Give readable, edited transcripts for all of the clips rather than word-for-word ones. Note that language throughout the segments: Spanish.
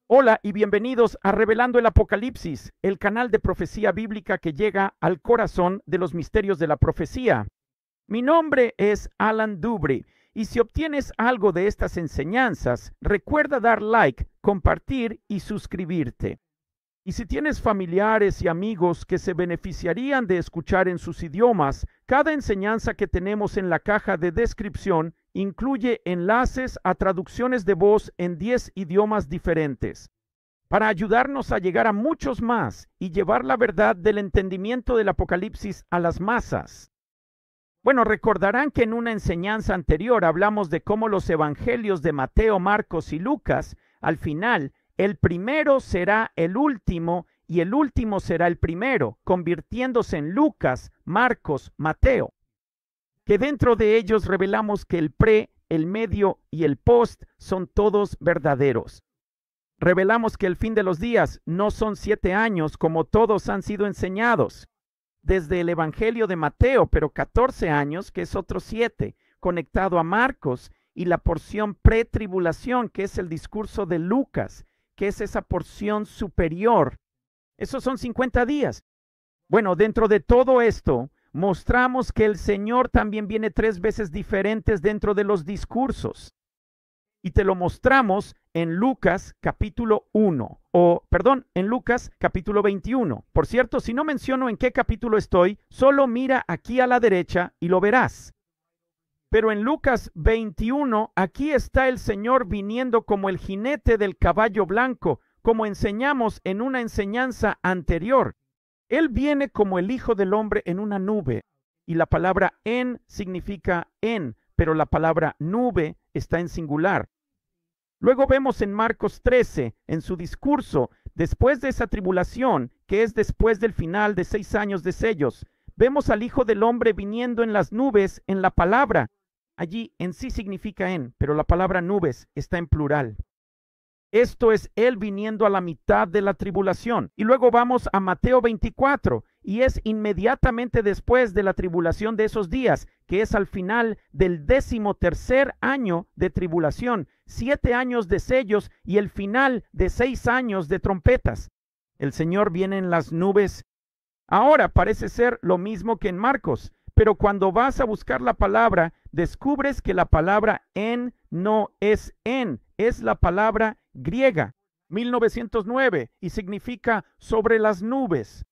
Hola y bienvenidos a Revelando el Apocalipsis, el canal de profecía bíblica que llega al corazón de los misterios de la profecía. Mi nombre es Alan Dubrey y si obtienes algo de estas enseñanzas, recuerda dar like, compartir y suscribirte. Y si tienes familiares y amigos que se beneficiarían de escuchar en sus idiomas, cada enseñanza que tenemos en la caja de descripción incluye enlaces a traducciones de voz en 10 idiomas diferentes, para ayudarnos a llegar a muchos más y llevar la verdad del entendimiento del Apocalipsis a las masas. Bueno, recordarán que en una enseñanza anterior hablamos de cómo los evangelios de Mateo, Marcos y Lucas, al final, el primero será el último y el último será el primero, convirtiéndose en Lucas, Marcos, Mateo. Que dentro de ellos revelamos que el pre, el medio y el post son todos verdaderos. Revelamos que el fin de los días no son 7 años como todos han sido enseñados. Desde el Evangelio de Mateo, pero 14 años, que es otro 7, conectado a Marcos, y la porción pretribulación, que es el discurso de Lucas, que es esa porción superior. Esos son 50 días. Bueno, dentro de todo esto, mostramos que el Señor también viene 3 veces diferentes dentro de los discursos. Y te lo mostramos en Lucas capítulo 1, en Lucas capítulo 21. Por cierto, si no menciono en qué capítulo estoy, solo mira aquí a la derecha y lo verás. Pero en Lucas 21, aquí está el Señor viniendo como el jinete del caballo blanco, como enseñamos en una enseñanza anterior. Él viene como el Hijo del Hombre en una nube, y la palabra en significa en, pero la palabra nube está en singular. Luego vemos en Marcos 13, en su discurso, después de esa tribulación, que es después del final de 6 años de sellos, vemos al Hijo del Hombre viniendo en las nubes en la palabra. Allí en sí significa en, pero la palabra nubes está en plural. Esto es Él viniendo a la mitad de la tribulación. Y luego vamos a Mateo 24, y es inmediatamente después de la tribulación de esos días, que es al final del 13º año de tribulación, 7 años de sellos y el final de 6 años de trompetas. El Señor viene en las nubes. Ahora parece ser lo mismo que en Marcos, pero cuando vas a buscar la palabra, descubres que la palabra en no es en, es la palabra griega, 1909, y significa sobre las nubes.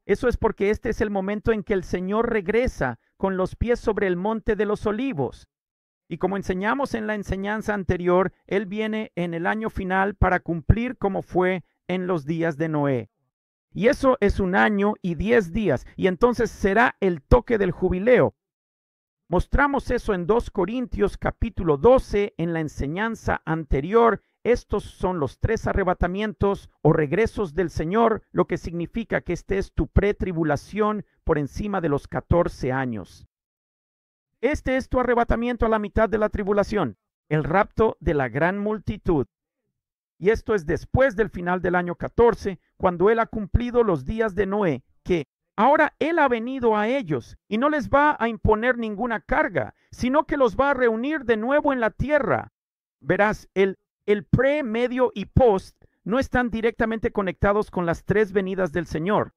Eso es porque este es el momento en que el Señor regresa con los pies sobre el monte de los olivos. Y como enseñamos en la enseñanza anterior, Él viene en el año final para cumplir como fue en los días de Noé. Y eso es 1 año y 10 días, y entonces será el toque del jubileo. Mostramos eso en 2 Corintios capítulo 12 en la enseñanza anterior. Estos son los 3 arrebatamientos o regresos del Señor, lo que significa que este es tu pretribulación por encima de los 14 años. Este es tu arrebatamiento a la mitad de la tribulación, el rapto de la gran multitud. Y esto es después del final del año 14, cuando Él ha cumplido los días de Noé, que ahora Él ha venido a ellos y no les va a imponer ninguna carga, sino que los va a reunir de nuevo en la tierra. Verás, el pre, medio y post no están directamente conectados con las 3 venidas del Señor.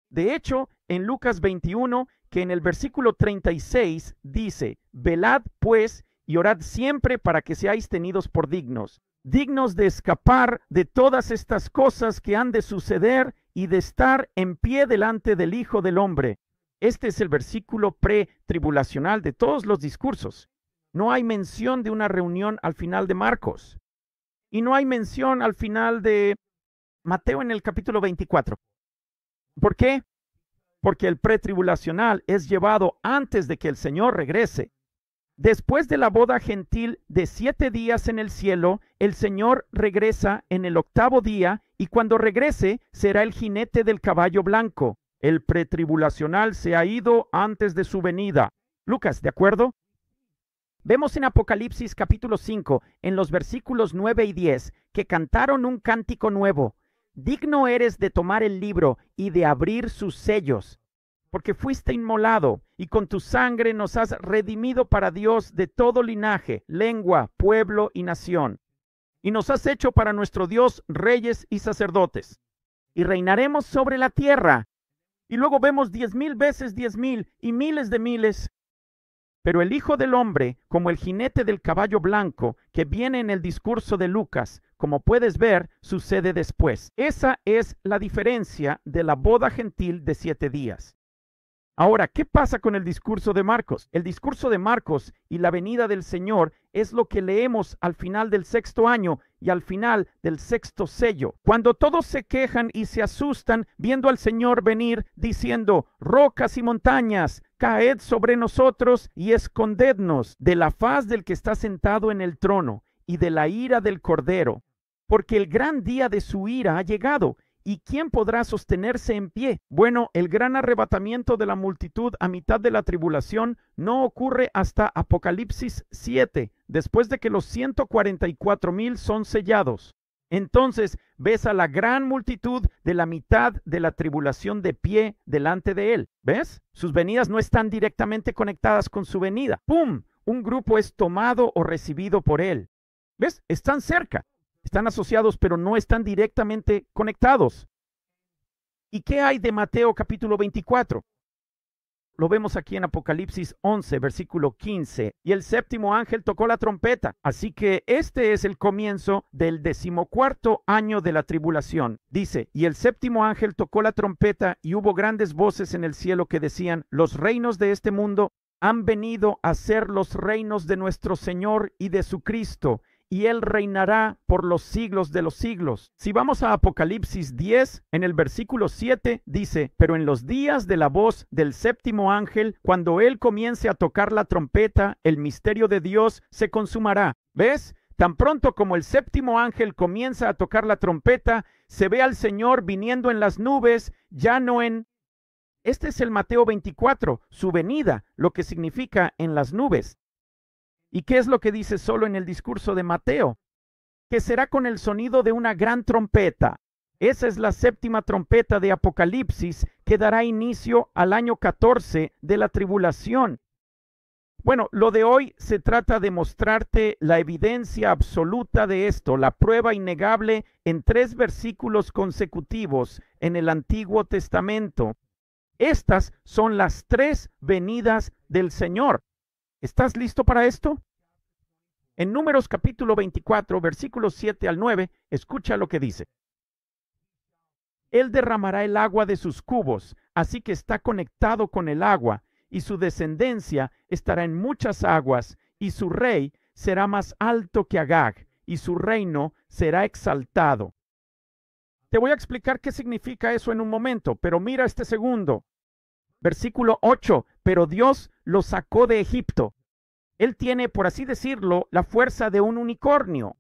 De hecho, en Lucas 21, que en el versículo 36 dice, velad pues y orad siempre para que seáis tenidos por dignos de escapar de todas estas cosas que han de suceder y de estar en pie delante del Hijo del Hombre. Este es el versículo pretribulacional de todos los discursos. No hay mención de una reunión al final de Marcos. Y no hay mención al final de Mateo en el capítulo 24. ¿Por qué? Porque el pretribulacional es llevado antes de que el Señor regrese. Después de la boda gentil de 7 días en el cielo, el Señor regresa en el 8º día, y cuando regrese será el jinete del caballo blanco. El pretribulacional se ha ido antes de su venida. Lucas, ¿de acuerdo? Vemos en Apocalipsis capítulo 5, en los versículos 9 y 10, que cantaron un cántico nuevo. Digno eres de tomar el libro y de abrir sus sellos, porque fuiste inmolado, y con tu sangre nos has redimido para Dios de todo linaje, lengua, pueblo y nación. y nos has hecho para nuestro Dios reyes y sacerdotes, y reinaremos sobre la tierra. Y luego vemos 10,000 veces 10,000 y miles de miles. Pero el Hijo del Hombre, como el jinete del caballo blanco que viene en el discurso de Lucas, como puedes ver, sucede después. Esa es la diferencia de la boda gentil de 7 días. Ahora, ¿qué pasa con el discurso de Marcos? El discurso de Marcos y la venida del Señor es lo que leemos al final del 6º año y al final del 6º sello. Cuando todos se quejan y se asustan viendo al Señor venir diciendo, rocas y montañas, caed sobre nosotros y escondednos de la faz del que está sentado en el trono y de la ira del Cordero, porque el gran día de su ira ha llegado. ¿Y quién podrá sostenerse en pie? Bueno, el gran arrebatamiento de la multitud a mitad de la tribulación no ocurre hasta Apocalipsis 7, después de que los 144,000 son sellados. Entonces ves a la gran multitud de la mitad de la tribulación de pie delante de él. ¿Ves? Sus venidas no están directamente conectadas con su venida. ¡Pum! Un grupo es tomado o recibido por él. ¿Ves? Están cerca. Están asociados, pero no están directamente conectados. ¿Y qué hay de Mateo capítulo 24? Lo vemos aquí en Apocalipsis 11, versículo 15. Y el 7º ángel tocó la trompeta. Así que este es el comienzo del 14º año de la tribulación. Dice, y el 7º ángel tocó la trompeta y hubo grandes voces en el cielo que decían, los reinos de este mundo han venido a ser los reinos de nuestro Señor y de su Cristo, y él reinará por los siglos de los siglos. Si vamos a Apocalipsis 10, en el versículo 7 dice, pero en los días de la voz del 7º ángel, cuando él comience a tocar la trompeta, el misterio de Dios se consumará. ¿Ves? Tan pronto como el 7º ángel comienza a tocar la trompeta, se ve al Señor viniendo en las nubes, ya no en... Este es el Mateo 24, su venida, lo que significa en las nubes. ¿Y qué es lo que dice solo en el discurso de Mateo? Que será con el sonido de una gran trompeta. Esa es la 7ª trompeta de Apocalipsis que dará inicio al año 14 de la tribulación. Bueno, lo de hoy se trata de mostrarte la evidencia absoluta de esto, la prueba innegable en 3 versículos consecutivos en el Antiguo Testamento. Estas son las 3 venidas del Señor. ¿Estás listo para esto? En Números capítulo 24, versículos 7 al 9, escucha lo que dice. Él derramará el agua de sus cubos, así que está conectado con el agua, y su descendencia estará en muchas aguas, y su rey será más alto que Agag, y su reino será exaltado. Te voy a explicar qué significa eso en un momento, pero mira este segundo. Versículo 8, pero Dios lo sacó de Egipto. Él tiene, por así decirlo, la fuerza de un unicornio.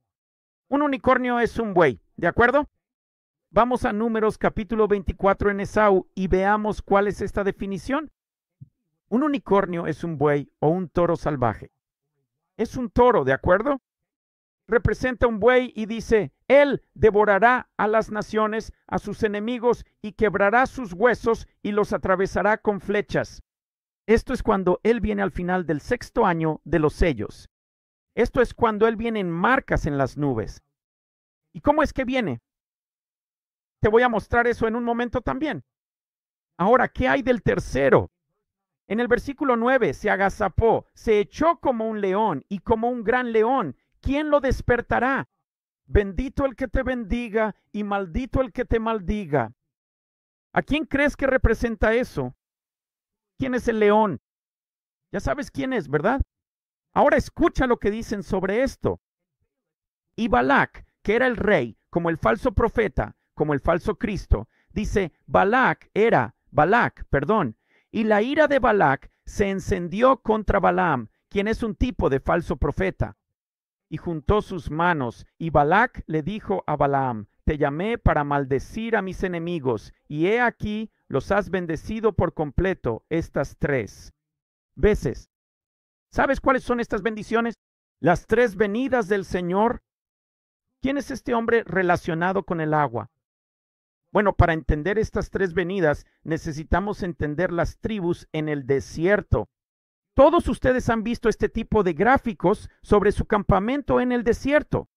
Un unicornio es un buey, ¿de acuerdo? Vamos a Números capítulo 24 en Esaú y veamos cuál es esta definición. Un unicornio es un buey o un toro salvaje. Es un toro, ¿de acuerdo? Representa un buey y dice, él devorará a las naciones, a sus enemigos, y quebrará sus huesos y los atravesará con flechas. Esto es cuando él viene al final del 6º año de los sellos. Esto es cuando él viene en marcas en las nubes. ¿Y cómo es que viene? Te voy a mostrar eso en un momento también. Ahora, ¿qué hay del tercero? En el versículo 9, se agazapó, se echó como un león y como un gran león. ¿Quién lo despertará? Bendito el que te bendiga y maldito el que te maldiga. ¿A quién crees que representa eso? ¿Quién es el león? Ya sabes quién es, ¿verdad? Ahora escucha lo que dicen sobre esto. Y Balac, que era el rey, como el falso profeta, como el falso Cristo, dice, Balac, y la ira de Balac se encendió contra Balaam, quien es un tipo de falso profeta. Y juntó sus manos, y Balac le dijo a Balaam, te llamé para maldecir a mis enemigos, y he aquí, los has bendecido por completo estas 3 veces. ¿Sabes cuáles son estas bendiciones? Las 3 venidas del Señor. ¿Quién es este hombre relacionado con el agua? Bueno, para entender estas 3 venidas, necesitamos entender las tribus en el desierto. Todos ustedes han visto este tipo de gráficos sobre su campamento en el desierto.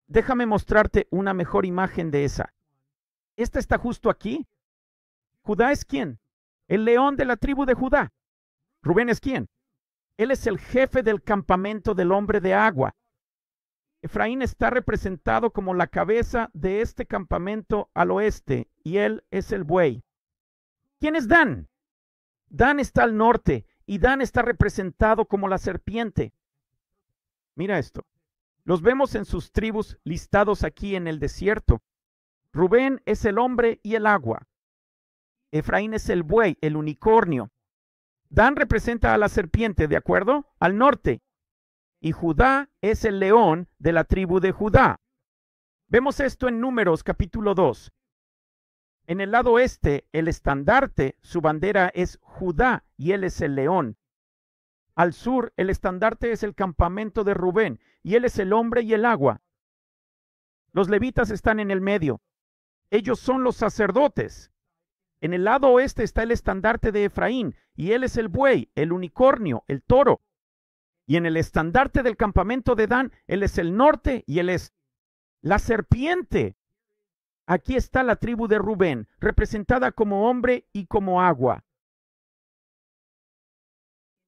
Déjame mostrarte una mejor imagen de esa. Esta está justo aquí. ¿Judá es quién? El león de la tribu de Judá. ¿Rubén es quién? Él es el jefe del campamento del hombre de agua. Efraín está representado como la cabeza de este campamento al oeste y él es el buey. ¿Quién es Dan? Dan está al norte y Dan está representado como la serpiente. Mira esto. Los vemos en sus tribus listados aquí en el desierto. Rubén es el hombre y el agua. Efraín es el buey, el unicornio. Dan representa a la serpiente, ¿de acuerdo? Al norte. Y Judá es el león de la tribu de Judá. Vemos esto en Números capítulo 2. En el lado este, el estandarte, su bandera es Judá y él es el león. Al sur, el estandarte es el campamento de Rubén y él es el hombre y el agua. Los levitas están en el medio. Ellos son los sacerdotes. En el lado oeste está el estandarte de Efraín y él es el buey, el unicornio, el toro. Y en el estandarte del campamento de Dan, él es el norte y él es la serpiente. Aquí está la tribu de Rubén, representada como hombre y como agua.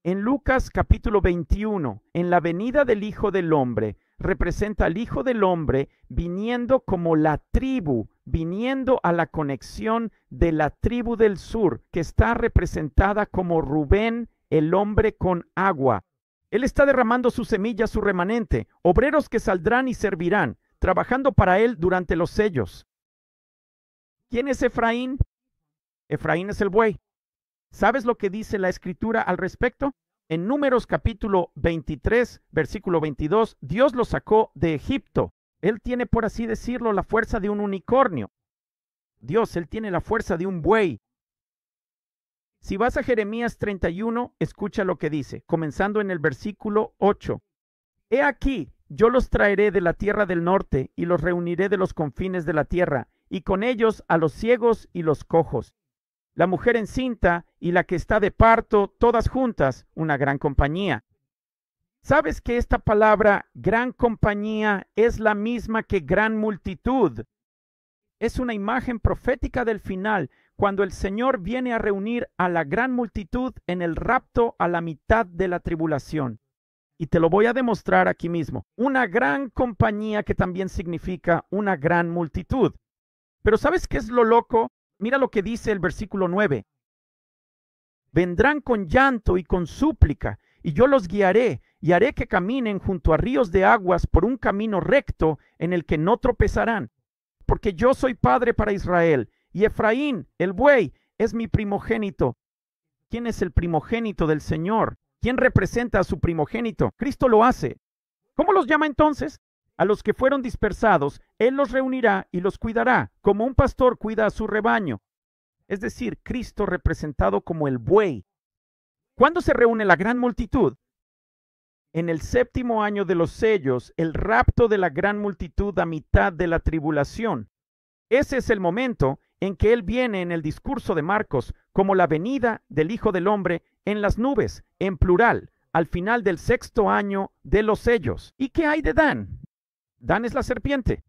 En Lucas capítulo 21, en la venida del Hijo del Hombre, representa al Hijo del Hombre viniendo como la tribu, viniendo a la conexión de la tribu del sur, que está representada como Rubén, el hombre con agua. Él está derramando su semilla, su remanente, obreros que saldrán y servirán, trabajando para él durante los sellos. ¿Quién es Efraín? Efraín es el buey. ¿Sabes lo que dice la Escritura al respecto? En Números capítulo 23, versículo 22, Dios lo sacó de Egipto. Él tiene, por así decirlo, la fuerza de un unicornio. Él tiene la fuerza de un buey. Si vas a Jeremías 31, escucha lo que dice, comenzando en el versículo 8. He aquí, yo los traeré de la tierra del norte y los reuniré de los confines de la tierra, y con ellos a los ciegos y los cojos, la mujer encinta y la que está de parto, todas juntas, una gran compañía. ¿Sabes que esta palabra gran compañía es la misma que gran multitud? Es una imagen profética del final, cuando el Señor viene a reunir a la gran multitud en el rapto a la mitad de la tribulación. Y te lo voy a demostrar aquí mismo. Una gran compañía que también significa una gran multitud. Pero ¿sabes qué es lo loco? Mira lo que dice el versículo 9. Vendrán con llanto y con súplica, y yo los guiaré, y haré que caminen junto a ríos de aguas por un camino recto en el que no tropezarán. Porque yo soy padre para Israel, y Efraín, el buey, es mi primogénito. ¿Quién es el primogénito del Señor? ¿Quién representa a su primogénito? Cristo lo hace. ¿Cómo los llama entonces? A los que fueron dispersados, Él los reunirá y los cuidará, como un pastor cuida a su rebaño. Es decir, Cristo representado como el buey. ¿Cuándo se reúne la gran multitud? En el 7º año de los sellos, el rapto de la gran multitud a mitad de la tribulación. Ese es el momento en que Él viene en el discurso de Marcos como la venida del Hijo del Hombre en las nubes, en plural, al final del 6º año de los sellos. ¿Y qué hay de Dan? Dan es la serpiente.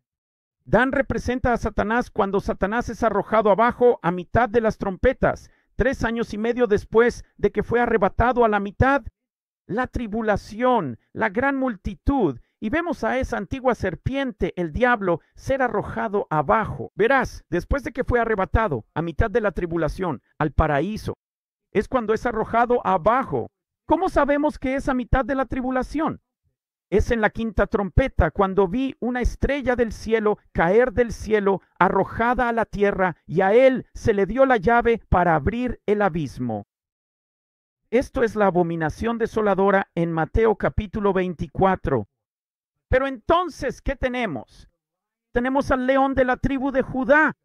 Dan representa a Satanás cuando Satanás es arrojado abajo a mitad de las trompetas, 3 años y medio después de que fue arrebatado a la mitad. La tribulación, la gran multitud, y vemos a esa antigua serpiente, el diablo, ser arrojado abajo. Verás, después de que fue arrebatado a mitad de la tribulación al paraíso, es cuando es arrojado abajo. ¿Cómo sabemos que es a mitad de la tribulación? Es en la 5ª trompeta, cuando vi una estrella del cielo caer del cielo, arrojada a la tierra, y a él se le dio la llave para abrir el abismo. Esto es la abominación desoladora en Mateo capítulo 24. Pero entonces, ¿qué tenemos? Tenemos al león de la tribu de Judá.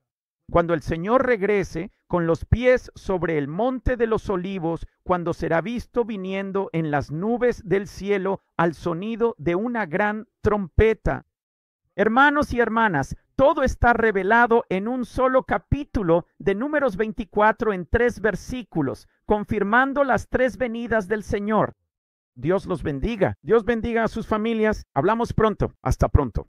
Cuando el Señor regrese con los pies sobre el monte de los olivos, cuando será visto viniendo en las nubes del cielo al sonido de una gran trompeta. Hermanos y hermanas, todo está revelado en un solo capítulo de Números 24 en 3 versículos, confirmando las 3 venidas del Señor. Dios los bendiga. Dios bendiga a sus familias. Hablamos pronto. Hasta pronto.